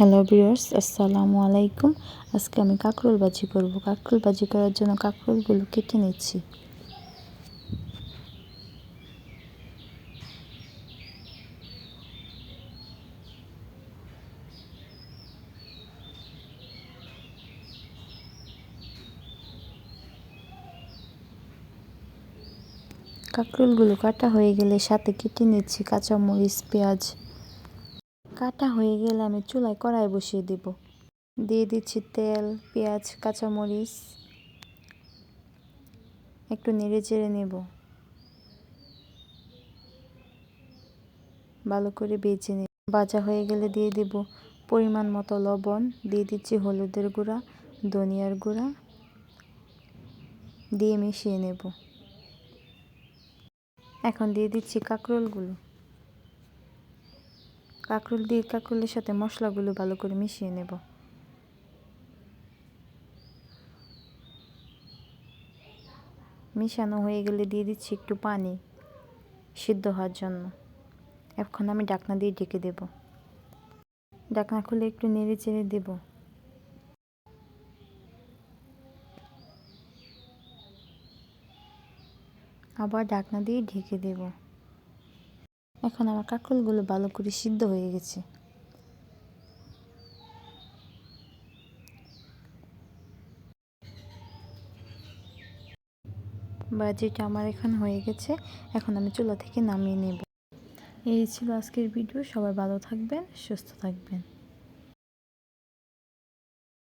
Hello viewers, আসসালামু আলাইকুম। আজকে আমি কাঁকরোল ভাজি করব। কাঁকরোল ভাজি করার জন্য কাঁকরোলগুলো কেটে নিচ্ছি। কাঁকরোলগুলো কাটা হয়ে গেলে সাথে কেটে নিচ্ছি কাঁচামরিচ, পেঁয়াজ। কাটা হয়ে গেলে আমি চুলায় কড়াই বসিয়ে দেব। দিয়ে দিচ্ছি তেল, পেঁয়াজ, কাঁচামরিচ। একটু নেড়ে চেড়ে নেব, ভালো করে ভেজে নেব। ভাজা হয়ে গেলে দিয়ে দেব পরিমাণ মতো লবণ, দিয়ে দিচ্ছি হলুদের গুঁড়া, ধনিয়ার গুঁড়া, দিয়ে মিশিয়ে নেব। এখন দিয়ে দিচ্ছি কাঁকরোলগুলো। কাঁকরোলের সাথে মশলাগুলো ভালো করে মিশিয়ে নেব। মিশানো হয়ে গেলে দিয়ে দিচ্ছি একটু পানি সিদ্ধ হওয়ার জন্য। এখন আমি ঢাকনা দিয়ে ঢেকে দেব। ঢাকনা খুলে একটু নেড়ে চেড়ে দেব। আবার ঢাকনা দিয়ে ঢেকে দেব। এখন আমার কাঁকরোলগুলো ভালো করে সিদ্ধ হয়ে গেছে। ভাজিটা আমার এখন হয়ে গেছে। এখন আমি চুলা থেকে নামিয়ে নেব। এই ছিল আজকের ভিডিও। সবাই ভালো থাকবেন, সুস্থ থাকবেন।